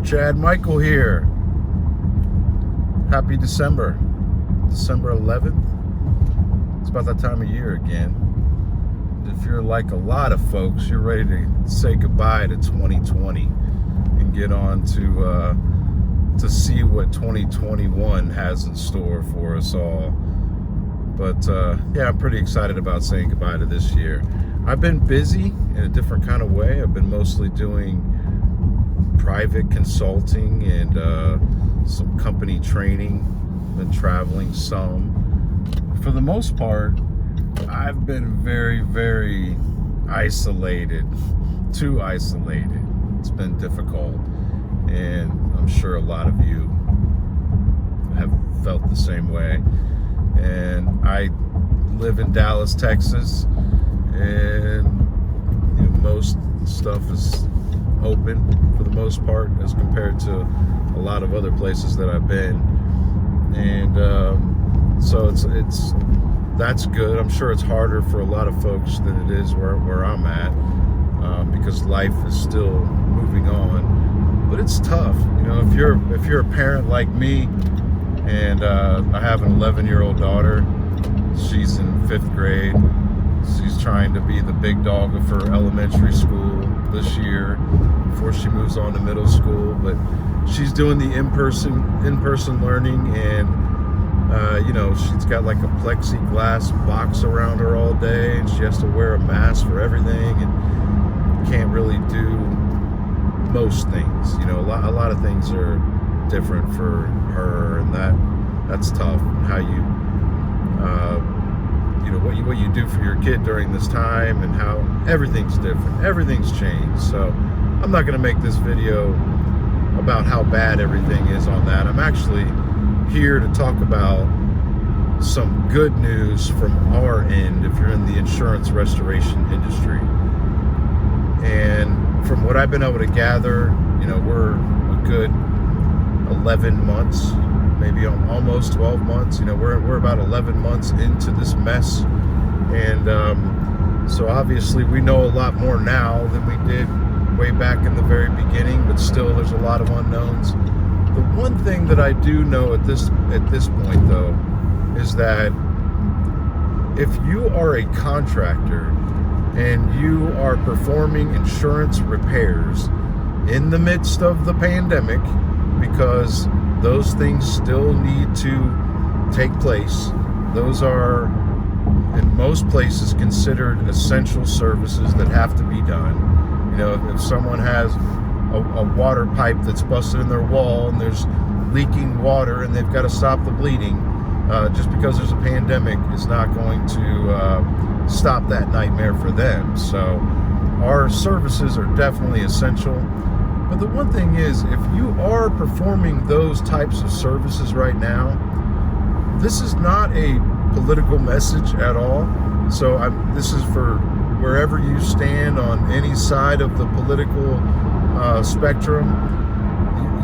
Chad Michael here. Happy December 11th. It's about that time of year again. If you're like a lot of folks, you're ready to say goodbye to 2020 and get on to see what 2021 has in store for us all. But yeah, I'm pretty excited about saying goodbye to this year. I've been busy in a different kind of way. I've been mostly doing private consulting and some company training. Been traveling some. For the most part, I've been very, very isolated. Too isolated. It's been difficult, and I'm sure a lot of you have felt the same way. And I live in Dallas, Texas, and most stuff is open for the most part as compared to a lot of other places that I've been, and so it's that's good. I'm sure it's harder for a lot of folks than it is where I'm at, because life is still moving on, but it's tough. If you're a parent like me, and I have an 11-year-old daughter. She's in 5th grade. She's trying to be the big dog of her elementary school this year before she moves on to middle school. But she's doing the in-person learning, and she's got like a plexiglass box around her all day, and she has to wear a mask for everything, and can't really do most things. A lot of things are different for her, and that's tough. How you what you do for your kid during this time, and how everything's different. Everything's changed. So I'm not going to make this video about how bad everything is on that. I'm actually here to talk about some good news from our end if you're in the insurance restoration industry. And from what I've been able to gather, we're a good 11 months, maybe almost 12 months. We're about 11 months into this mess, and so obviously we know a lot more now than we did way back in the very beginning, but still there's a lot of unknowns. The one thing that I do know at this point, though, is that if you are a contractor and you are performing insurance repairs in the midst of the pandemic, because those things still need to take place. Those are, in most places, considered essential services that have to be done. If someone has a water pipe that's busted in their wall and there's leaking water and they've got to stop the bleeding, just because there's a pandemic is not going to stop that nightmare for them. So our services are definitely essential. But the one thing is, if you are performing those types of services right now, this is not a political message at all. So this is for wherever you stand on any side of the political spectrum.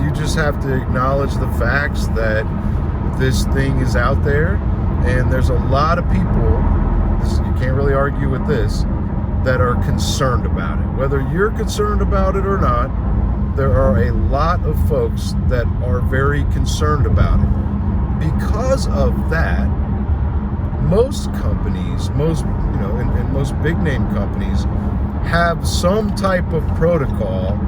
You just have to acknowledge the facts that this thing is out there, and there's a lot of people, you can't really argue with this, that are concerned about it. Whether you're concerned about it or not, there are a lot of folks that are very concerned about it. Because of that, most companies, and most big name companies have some type of protocol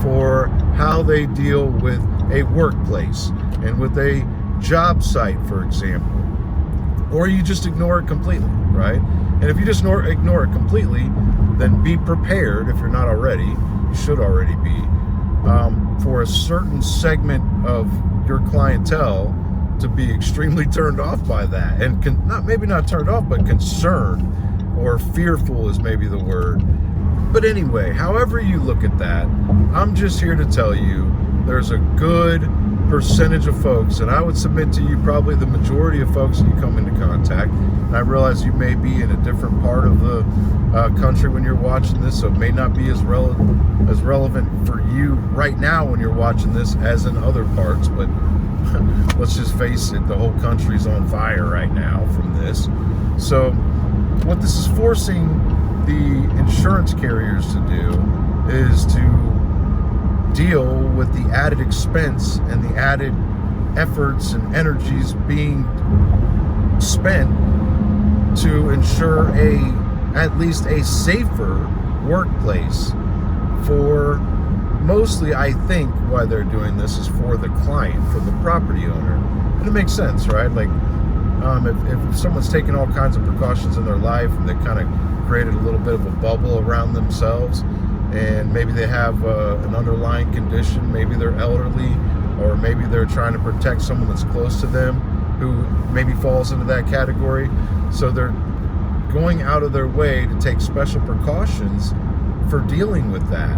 for how they deal with a workplace and with a job site, for example. Or you just ignore it completely, right? And if you just ignore it completely, then be prepared, if you're not already, you should already be, for a certain segment of your clientele to be extremely turned off by that, and maybe not turned off, but concerned, or fearful is maybe the word. But anyway, however you look at that, I'm just here to tell you there's a good percentage of folks, and I would submit to you probably the majority of folks that you come into contact, and I realize you may be in a different part of the country when you're watching this, so it may not be as relevant for you right now when you're watching this as in other parts, but let's just face it, the whole country's on fire right now from this. So what this is forcing the insurance carriers to do is to deal with the added expense and the added efforts and energies being spent to ensure at least a safer workplace for, mostly I think why they're doing this is for the client, for the property owner. And it makes sense, right? Like if someone's taking all kinds of precautions in their life and they kind of created a little bit of a bubble around themselves, and maybe they have an underlying condition, maybe they're elderly, or maybe they're trying to protect someone that's close to them who maybe falls into that category. So they're going out of their way to take special precautions for dealing with that.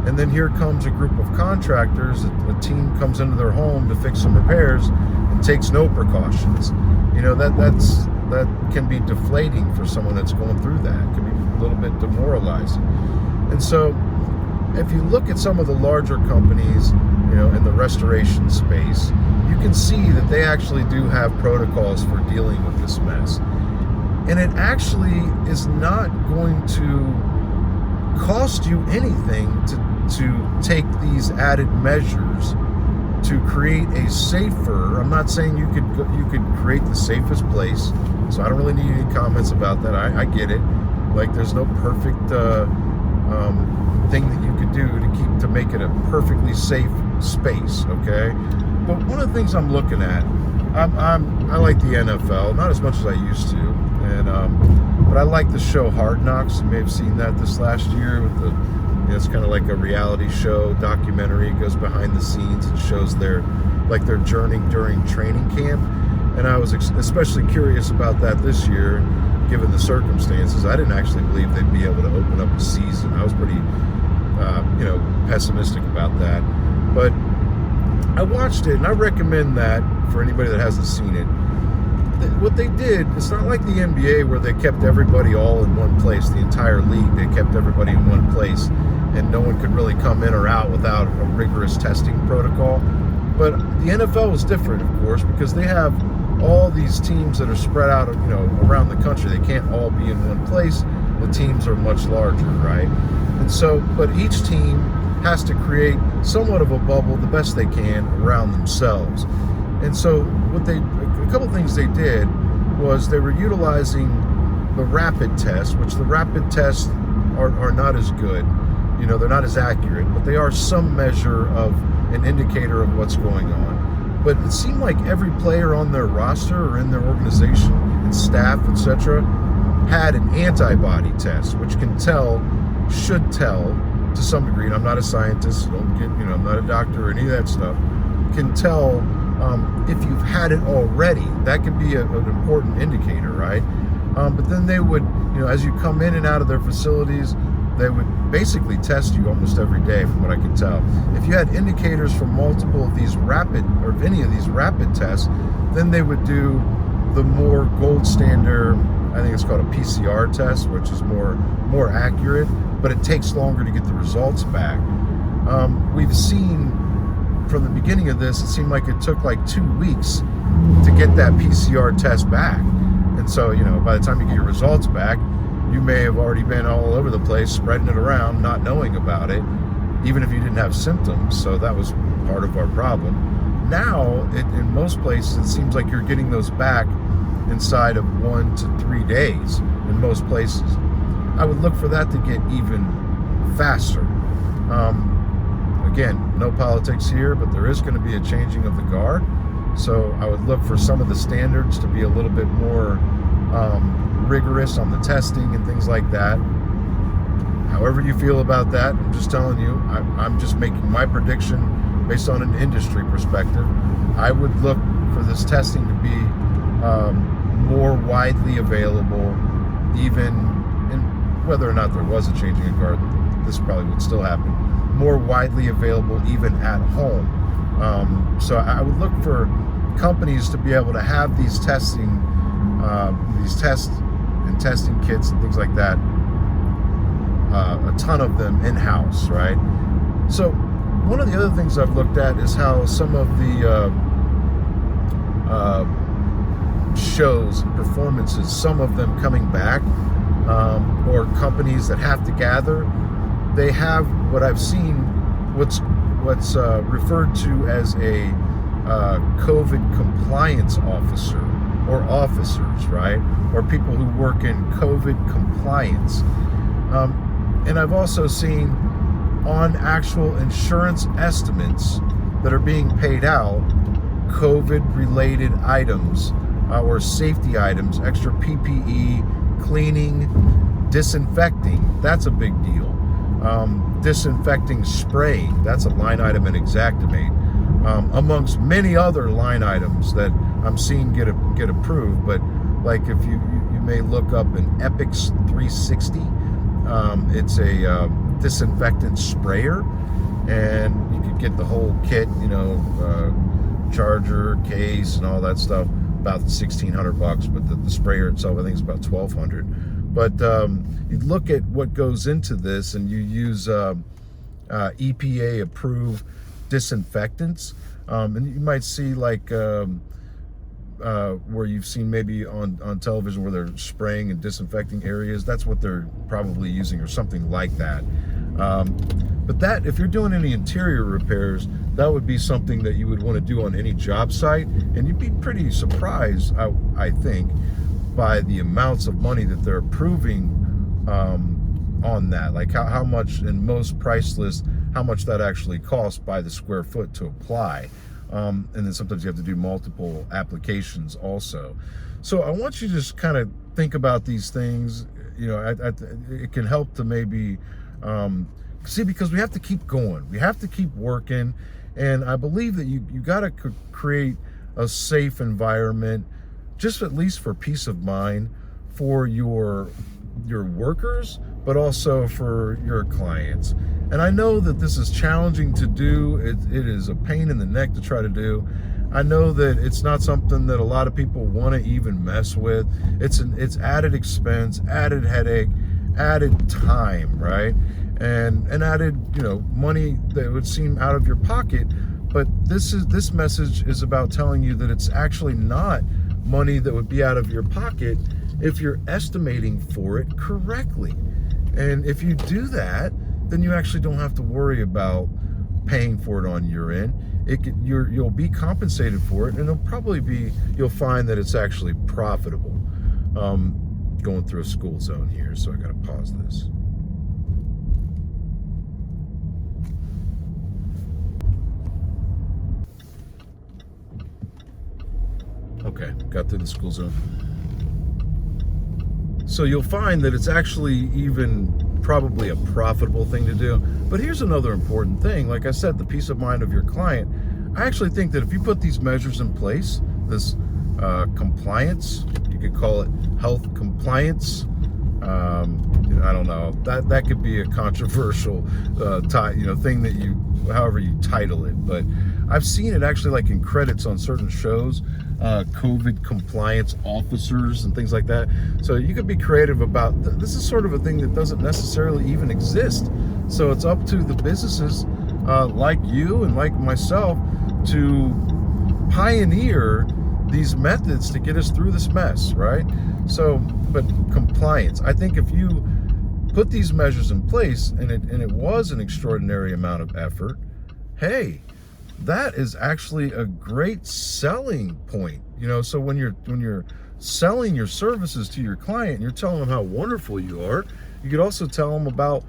And then here comes a group of contractors, a team comes into their home to fix some repairs and takes no precautions. That can be deflating for someone that's going through that. It can be a little bit demoralizing. And so if you look at some of the larger companies, in the restoration space, you can see that they actually do have protocols for dealing with this mess. And it actually is not going to cost you anything to take these added measures to create a safer. I'm not saying you could create the safest place, so I don't really need any comments about that. I get it. Like, there's no perfect thing that you could do to make it a perfectly safe space, okay? But one of the things I'm looking at, I like the NFL, not as much as I used to, and but I like the show Hard Knocks. You may have seen that this last year with it's kind of like a reality show documentary. It goes behind the scenes and shows their journey during training camp. And I was especially curious about that this year, given the circumstances. I didn't actually believe they'd be able to open up a season. I was pretty, pessimistic about that. But I watched it, and I recommend that for anybody that hasn't seen it. What they did, it's not like the NBA where they kept everybody all in one place, the entire league. They kept everybody in one place, and no one could really come in or out without a rigorous testing protocol. But the NFL was different, of course, because they have all these teams that are spread out, around the country. They can't all be in one place. The teams are much larger, right? And so, but each team has to create somewhat of a bubble, the best they can, around themselves. And so a couple things they did was they were utilizing the rapid test, which the rapid tests are not as good. They're not as accurate, but they are some measure of an indicator of what's going on. But it seemed like every player on their roster or in their organization and staff, etc., had an antibody test, which should tell to some degree, and I'm not a scientist, I'm not a doctor or any of that stuff, can tell if you've had it already. That could be an important indicator, right? But then they would, as you come in and out of their facilities, they would basically test you almost every day, from what I can tell. If you had indicators from multiple of these any of these rapid tests, then they would do the more gold standard, I think it's called a PCR test, which is more accurate, but it takes longer to get the results back. We've seen from the beginning of this, it seemed like it took like 2 weeks to get that PCR test back. And so, by the time you get your results back, you may have already been all over the place, spreading it around, not knowing about it, even if you didn't have symptoms. So that was part of our problem. Now, in most places, it seems like you're getting those back inside of 1 to 3 days in most places. I would look for that to get even faster. Again, no politics here, but there is going to be a changing of the guard. So I would look for some of the standards to be a little bit more rigorous on the testing and things like that. However you feel about that, I'm just telling you, I'm just making my prediction based on an industry perspective. I would look for this testing to be more widely available, even in whether or not there was a changing of guard. This probably would still happen. More widely available even at home. So I would look for companies to be able to have these tests and testing kits and things like that, a ton of them in-house, right? So one of the other things I've looked at is how some of the shows and performances, some of them coming back, or companies that have to gather, they have what I've seen, what's what's referred to as a COVID compliance officer, or officers, right? Or people who work in COVID compliance. And I've also seen on actual insurance estimates that are being paid out, COVID-related items or safety items, extra PPE, cleaning, disinfecting, that's a big deal. Disinfecting spraying, that's a line item in Xactimate, amongst many other line items that I'm seeing get approved. But like if you may look up an Epix 360, it's a disinfectant sprayer, and you could get the whole kit, charger, case, and all that stuff, about $1,600, but the sprayer itself I think is about $1,200. But you look at what goes into this, and you use EPA approved disinfectants, and you might see like where you've seen maybe on television where they're spraying and disinfecting areas. That's what they're probably using, or something like that. But that, if you're doing any interior repairs, that would be something that you would want to do on any job site, and you'd be pretty surprised, I think, by the amounts of money that they're approving on that. Like how much in most price lists, how much that actually costs by the square foot to apply. And then sometimes you have to do multiple applications also. So I want you to just kind of think about these things. It can help to maybe see, because we have to keep going. We have to keep working. And I believe that you got to create a safe environment, just at least for peace of mind for your workers, but also for your clients. And I know that this is challenging to do. It is a pain in the neck to try to do. I know that it's not something that a lot of people want to even mess with. It's added expense, added headache, added time, right? And added, money that would seem out of your pocket. But this message is about telling you that it's actually not money that would be out of your pocket if you're estimating for it correctly. And if you do that, then you actually don't have to worry about paying for it on your end. You'll be compensated for it, and you'll find that it's actually profitable. Going through a school zone here, so I gotta pause this. Okay, got through the school zone. So you'll find that it's actually even probably a profitable thing to do. But here's another important thing. Like I said, the peace of mind of your client. I actually think that if you put these measures in place, this compliance, you could call it health compliance. I don't know. That could be a controversial thing that however you title it. But I've seen it actually like in credits on certain shows. COVID compliance officers and things like that. So you could be creative about this. Is sort of a thing that doesn't necessarily even exist. So it's up to the businesses like you and like myself to pioneer these methods to get us through this mess, right? So, but compliance, I think if you put these measures in place and it was an extraordinary amount of effort, hey, that is actually a great selling point. So when you're selling your services to your client, you're telling them how wonderful you are. You could also tell them about,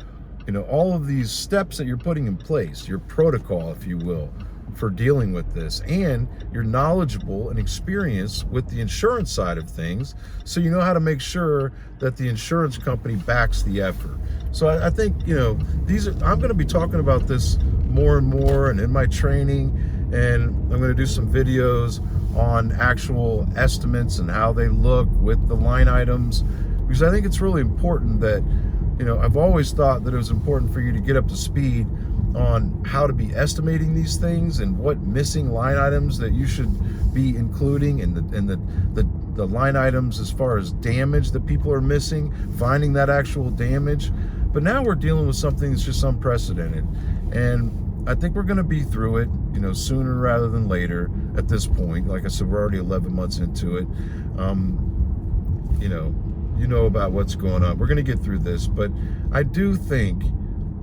all of these steps that you're putting in place, your protocol, if you will, for dealing with this, and you're knowledgeable and experienced with the insurance side of things, so you know how to make sure that the insurance company backs the effort. So I think I'm going to be talking about this more and more, and in my training, and I'm going to do some videos on actual estimates and how they look with the line items, because I think it's really important that I've always thought that it was important for you to get up to speed on how to be estimating these things and what missing line items that you should be including, and the line items as far as damage that people are missing, finding that actual damage. But now we're dealing with something that's just unprecedented, and I think we're going to be through it, sooner rather than later at this point. Like I said, we're already 11 months into it. You know about what's going on. We're going to get through this, but I do think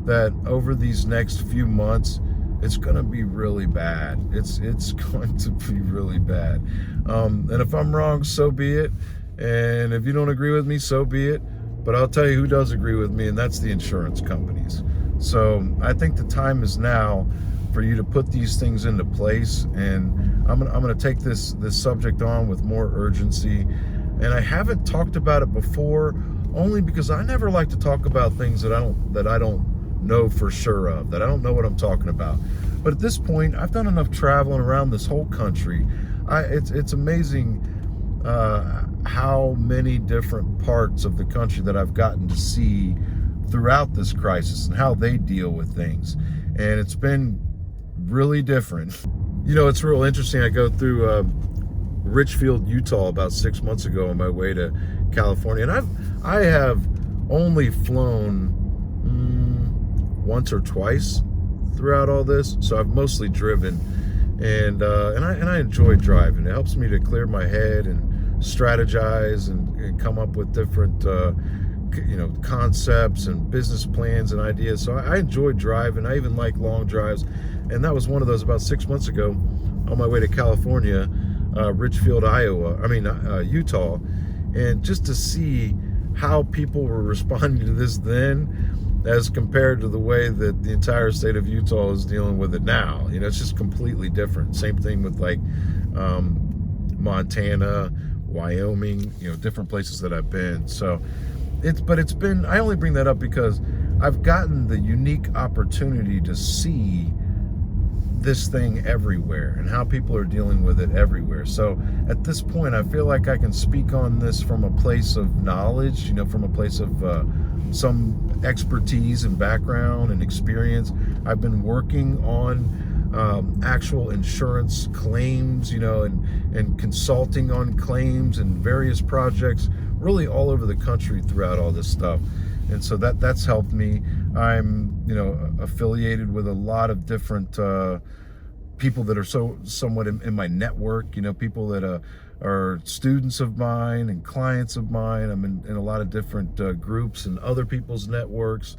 that over these next few months, it's going to be really bad. It's going to be really bad. And if I'm wrong, so be it. And if you don't agree with me, so be it. But I'll tell you who does agree with me, and that's the insurance companies. So I think the time is now for you to put these things into place. And I'm gonna take this subject on with more urgency. And I haven't talked about it before, only because I never like to talk about things that I don't know for sure of, that I don't know what I'm talking about. But at this point, I've done enough traveling around this whole country. It's amazing how many different parts of the country that I've gotten to see throughout this crisis and how they deal with things. And it's been really different. You know, it's real interesting. I go through Richfield, Utah about 6 months ago on my way to California. And I have only flown once or twice throughout all this. So I've mostly driven. And I enjoy driving. It helps me to clear my head and strategize and come up with different concepts and business plans and ideas. So I enjoy driving. I even like long drives. And that was one of those about 6 months ago on my way to California, Richfield, Utah. And just to see how people were responding to this then as compared to the way that the entire state of Utah is dealing with it now. You know, it's just completely different. Same thing with like Montana, Wyoming, different places that I've been. So it's been, I only bring that up because I've gotten the unique opportunity to see this thing everywhere and how people are dealing with it everywhere. So at this point, I feel like I can speak on this from a place of knowledge, from a place of some expertise and background and experience. I've been working on actual insurance claims, and consulting on claims and various projects really all over the country throughout all this stuff. And so that's helped me. I'm, affiliated with a lot of different people that are somewhat in my network, people that are students of mine and clients of mine. I'm in a lot of different groups and other people's networks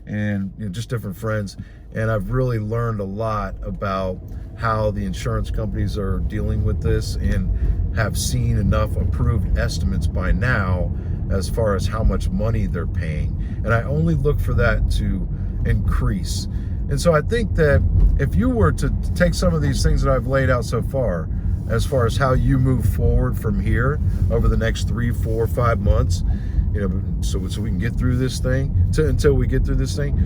and just different friends. And I've really learned a lot about how the insurance companies are dealing with this and have seen enough approved estimates by now as far as how much money they're paying. And I only look for that to increase. And so I think that if you were to take some of these things that I've laid out so far as how you move forward from here over the next 3, 4, 5 months, so we can get through this thing, until we get through this thing,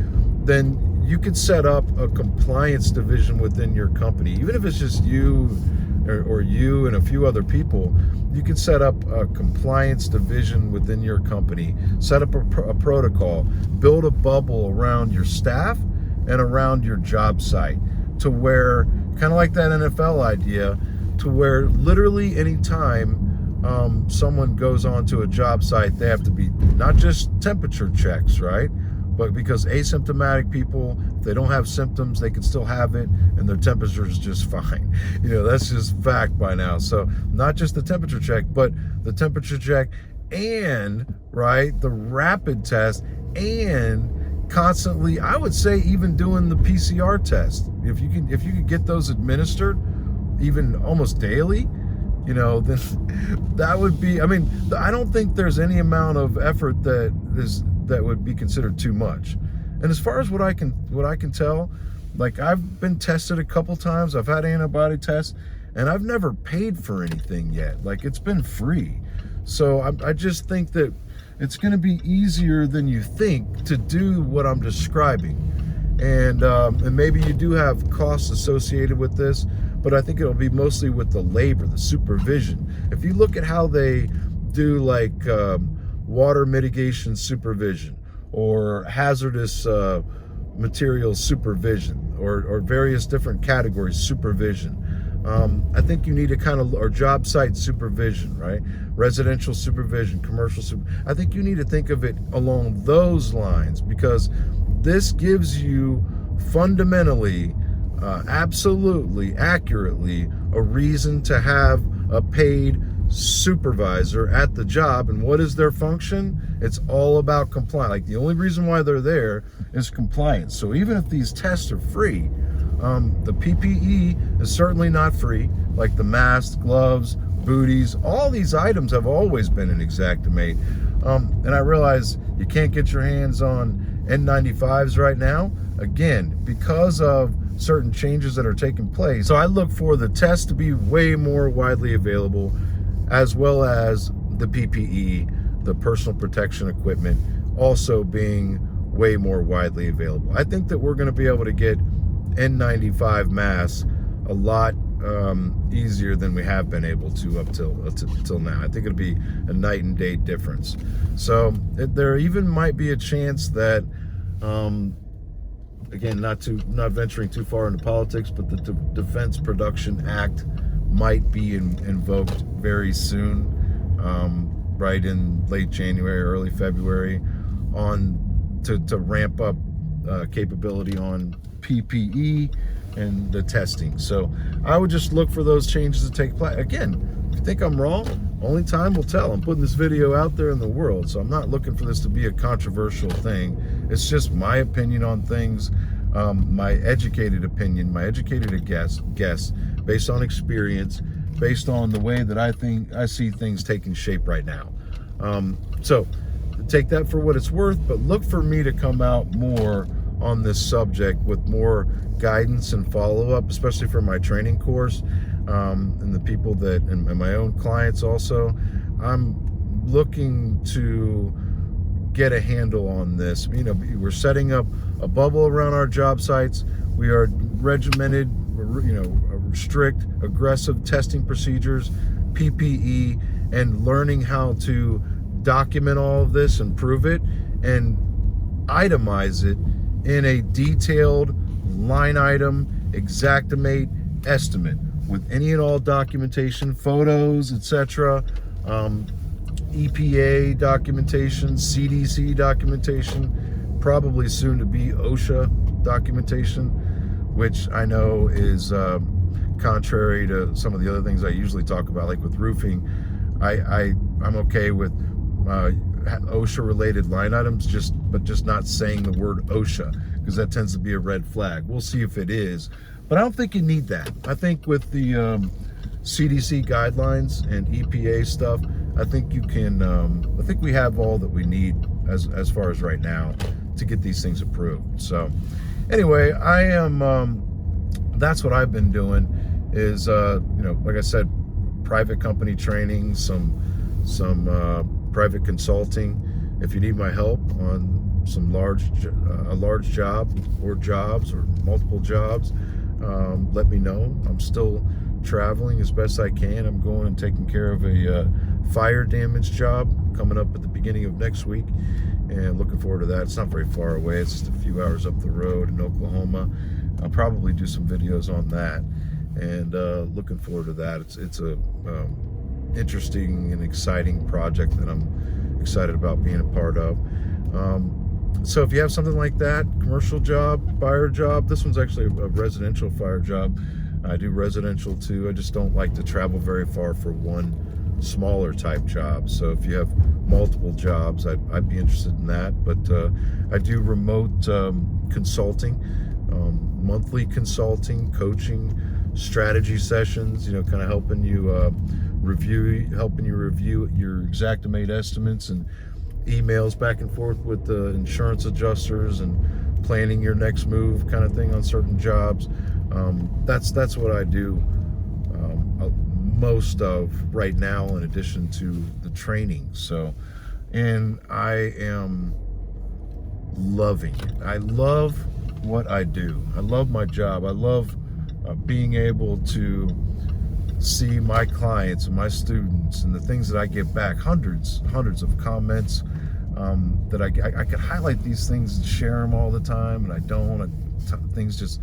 then you could set up a compliance division within your company. Even if it's just you or you and a few other people, you could set up a compliance division within your company, set up a protocol, build a bubble around your staff and around your job site, to where, kind of like that NFL idea, to where literally anytime someone goes onto a job site, they have to be not just temperature checks, right? But because asymptomatic people, if they don't have symptoms, they can still have it and their temperature is just fine. That's just fact by now. So not just the temperature check, but the temperature check and, right, the rapid test, and constantly, I would say even doing the PCR test. If you could get those administered even almost daily, then that would be, I don't think there's any amount of effort that would be considered too much. And as far as what I can tell, like, I've been tested a couple times, I've had antibody tests, and I've never paid for anything yet. Like, it's been free. So I just think that it's going to be easier than you think to do what I'm describing. And maybe you do have costs associated with this, but I think it'll be mostly with the labor, the supervision. If you look at how they do, like, water mitigation supervision or hazardous materials supervision or various different categories supervision, I think you need to or job site supervision, right? Residential supervision, commercial supervision. I think you need to think of it along those lines, because this gives you fundamentally, absolutely, accurately, a reason to have a paid supervisor at the job. And what is their function? It's all about compliance. Like, the only reason why they're there is compliance. So even if these tests are free, The PPE is certainly not free, like the masks, gloves, booties. All these items have always been in Xactimate. And I realize you can't get your hands on N95s right now, again, because of certain changes that are taking place. So I look for the tests to be way more widely available, as well as the PPE, the personal protection equipment, also being way more widely available. I think that we're going to be able to get N95 masks a lot easier than we have been able to up till now. I think it'll be a night and day difference. So there even might be a chance that, again, not venturing too far into politics, but the Defense Production Act might be invoked very soon, right in late January, early February, to ramp up capability on PPE and the testing. So I would just look for those changes to take place. Again, if you think I'm wrong, only time will tell. I'm putting this video out there in the world, so I'm not looking for this to be a controversial thing. It's just my opinion on things, my educated opinion, my educated guess based on experience, based on the way that I see things taking shape right now. So take that for what it's worth, but look for me to come out more on this subject with more guidance and follow-up, especially for my training course, and the people and my own clients also. I'm looking to get a handle on this. You know, we're setting up a bubble around our job sites. We are regimented, strict, aggressive testing procedures, PPE, and learning how to document all of this and prove it and itemize it in a detailed line item Xactimate estimate with any and all documentation, photos, etc., EPA documentation, CDC documentation, probably soon to be OSHA documentation, which I know is contrary to some of the other things I usually talk about, like with roofing. I'm okay with OSHA related line items, but just not saying the word OSHA, because that tends to be a red flag. We'll see if it is, but I don't think you need that. I think with the CDC guidelines and EPA stuff, I think you can. I think we have all that we need as far as right now to get these things approved. So anyway, I am. That's what I've been doing. Is like I said, private company training, some private consulting. If you need my help on some a large job or jobs or multiple jobs, let me know. I'm still traveling as best I can. I'm going and taking care of a fire damage job coming up at the beginning of next week, and looking forward to that. It's not very far away. It's just a few hours up the road in Oklahoma. I'll probably do some videos on that, and looking forward to that. It's a interesting and exciting project that I'm excited about being a part of. So if you have something like that, commercial job, fire job, this one's actually a residential fire job. I do residential too. I just don't like to travel very far for one smaller type job. So if you have multiple jobs, I'd be interested in that. But I do remote consulting, monthly consulting, coaching, strategy sessions, kind of helping you review your Xactimate estimates, and emails back and forth with the insurance adjusters, and planning your next move kind of thing on certain jobs. That's what I do most of right now, in addition to the training. So, and I am loving it. I love what I do. I love my job. I love being able to see my clients and my students and the things that I get back, hundreds of comments, that I could highlight these things and share them all the time, and I don't. Things just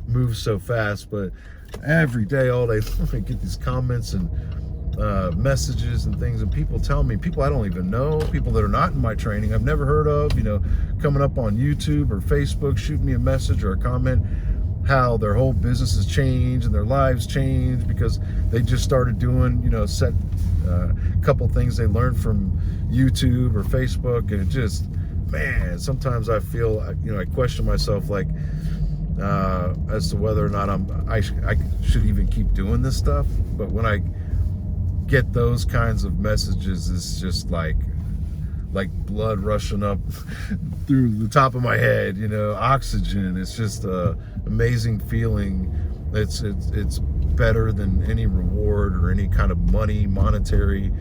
move so fast, but every day, all day, I get these comments and messages and things, and people tell me, people I don't even know, people that are not in my training, I've never heard of, coming up on YouTube or Facebook, shooting me a message or a comment, how their whole business has changed and their lives changed because they just started doing, a couple things they learned from YouTube or Facebook, and it just, man, sometimes I feel, I question myself, like, as to whether or not I should even keep doing this stuff. But when I get those kinds of messages, it's just like blood rushing up through the top of my head, oxygen. It's just a amazing feeling. It's better than any reward or any kind of monetary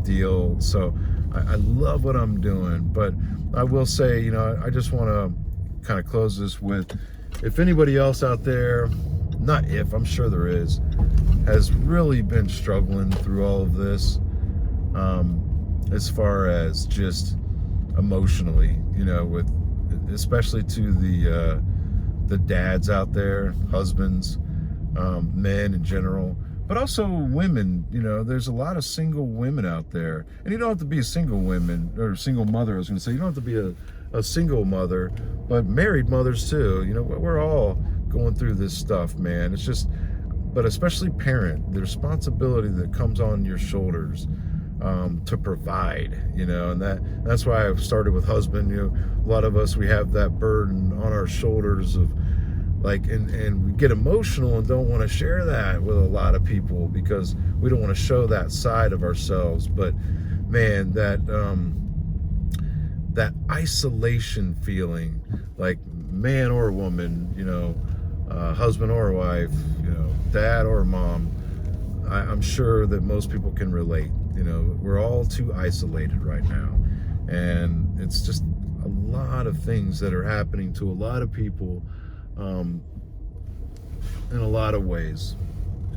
deal. So I love what I'm doing. But I will say, I just want to kind of close this with, if anybody else out there, I'm sure there is, has really been struggling through all of this, as far as just emotionally, with, especially to the dads out there, husbands, men in general, but also women. There's a lot of single women out there, and you don't have to be a single woman or single mother. I was going to say, you don't have to be a single mother, but married mothers too. We're all going through this stuff, man. It's just, but especially parent, the responsibility that comes on your shoulders to provide, and that's why I've started with husband. A lot of us, we have that burden on our shoulders of and we get emotional and don't want to share that with a lot of people because we don't want to show that side of ourselves. But man, that isolation feeling, like man or woman, husband or wife, dad or mom, I'm sure that most people can relate. We're all too isolated right now, and it's just a lot of things that are happening to a lot of people, in a lot of ways,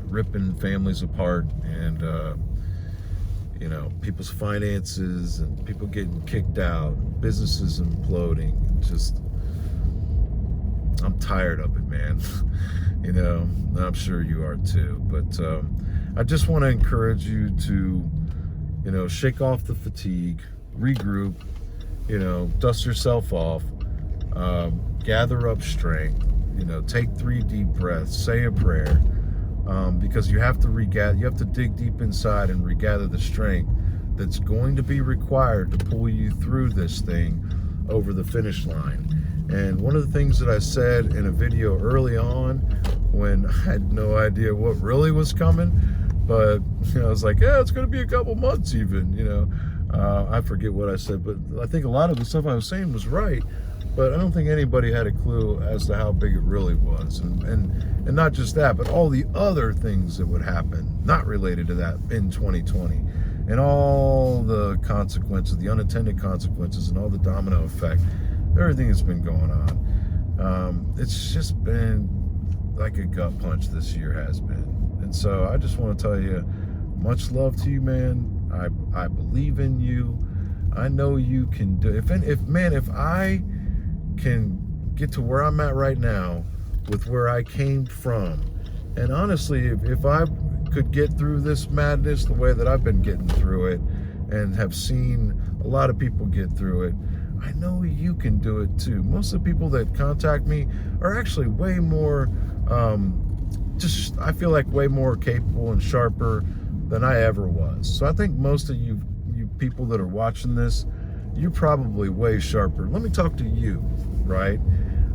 ripping families apart, and people's finances, and people getting kicked out, businesses imploding. I'm tired of it, man. And I'm sure you are too. But I just want to encourage you to, shake off the fatigue, regroup, dust yourself off, gather up strength, take 3 deep breaths, say a prayer, because you have to dig deep inside and regather the strength that's going to be required to pull you through this thing over the finish line. And one of the things that I said in a video early on, when I had no idea what really was coming, but I was like, yeah, it's going to be a couple months even, I forget what I said, but I think a lot of the stuff I was saying was right, but I don't think anybody had a clue as to how big it really was. And not just that, but all the other things that would happen, not related to that, in 2020, and all the consequences, the unintended consequences, and all the domino effect, everything that's been going on. It's just been like a gut punch this year has been. And so I just want to tell you, much love to you, man. I believe in you. I know you can do it. If I can get to where I'm at right now with where I came from, and honestly, if I could get through this madness the way that I've been getting through it, and have seen a lot of people get through it, I know you can do it too. Most of the people that contact me are actually way more, I feel like way more capable and sharper than I ever was. So I think most of you people that are watching this, you're probably way sharper. Let me talk to you, right?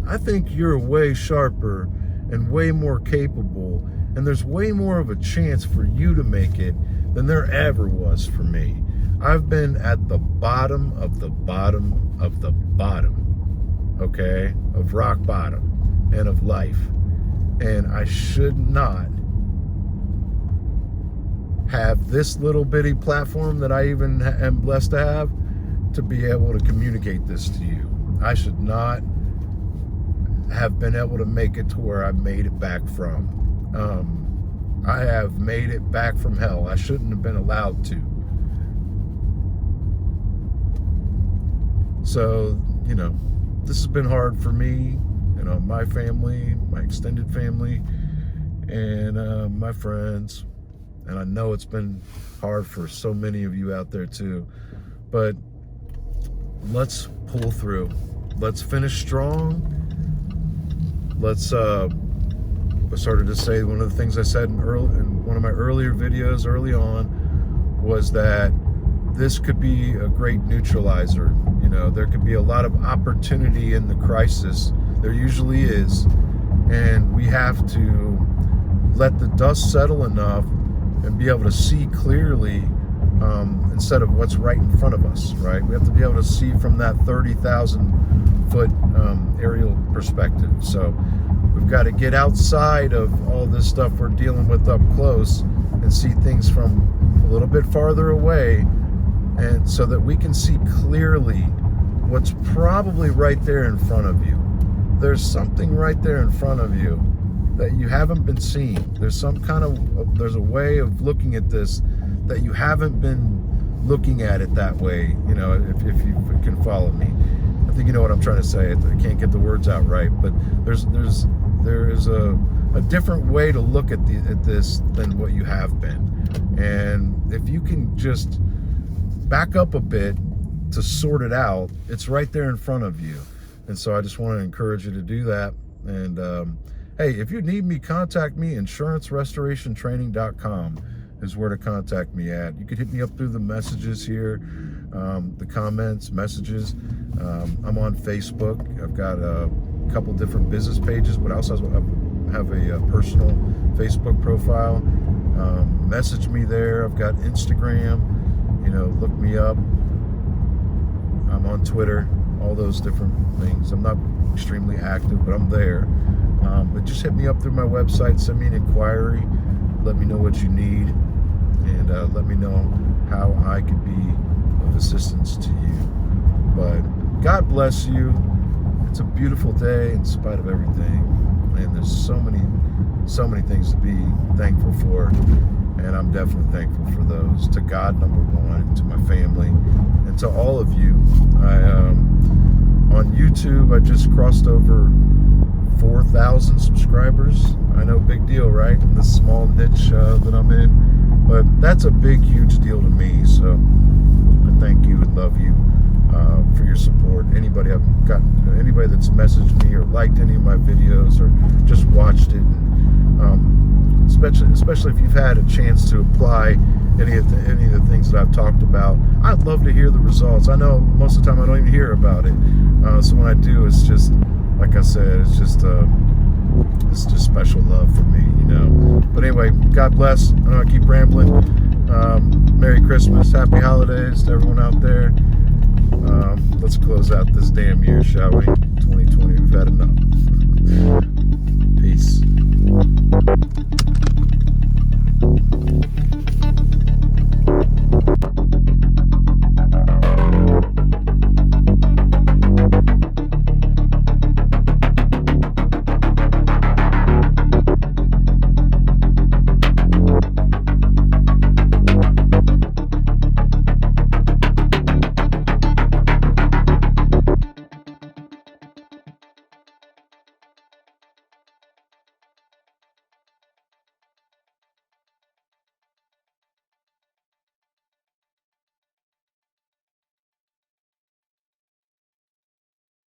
I think you're way sharper and way more capable, and there's way more of a chance for you to make it than there ever was for me. I've been at the bottom of the bottom of the bottom, okay, of rock bottom and of life. And I should not have this little bitty platform that I even am blessed to have to be able to communicate this to you. I should not have been able to make it to where I made it back from. I have made it back from hell. I shouldn't have been allowed to. So, this has been hard for me, my family, my extended family, and my friends. And I know it's been hard for so many of you out there too. But let's pull through. Let's finish strong. Let's, I started to say, one of the things I said in one of my earlier videos early on was that this could be a great neutralizer. There could be a lot of opportunity in the crisis There usually is. And we have to let the dust settle enough and be able to see clearly instead of what's right in front of us, right? We have to be able to see from that 30,000 foot aerial perspective. So we've got to get outside of all this stuff we're dealing with up close and see things from a little bit farther away, and so that we can see clearly what's probably right there in front of you. There's something right there in front of you that you haven't been seeing. There's a way of looking at this that you haven't been looking at it that way, if you can follow me. I think you know what I'm trying to say. I can't get the words out right, but there is a different way to look at this than what you have been. And if you can just back up a bit to sort it out, it's right there in front of you. And so I just want to encourage you to do that. And hey, if you need me, contact me. InsuranceRestorationTraining.com is where to contact me at. You can hit me up through the messages here, the comments, messages. I'm on Facebook. I've got a couple different business pages, but I also have a personal Facebook profile. Message me there. I've got Instagram. Look me up. I'm on Twitter. All those different things. I'm not extremely active, but I'm there. But just hit me up through my website. Send me an inquiry. Let me know what you need, and let me know how I could be of assistance to you. But God bless you. It's a beautiful day in spite of everything, and there's so many things to be thankful for, and I'm definitely thankful for those. To God, number one, and to my family, and to all of you. On YouTube, I just crossed over 4,000 subscribers. I know, big deal, right? In this small niche that I'm in, but that's a big, huge deal to me. So I thank you and love you for your support. Anybody that's messaged me or liked any of my videos or just watched it, especially if you've had a chance to apply any of the things that I've talked about, I'd love to hear the results. I know most of the time I don't even hear about it. So when I do, it's just, like I said, it's just special love for me, But anyway, God bless. I don't keep rambling. Merry Christmas, Happy Holidays to everyone out there. Let's close out this damn year, shall we? 2020, we've had enough. Peace.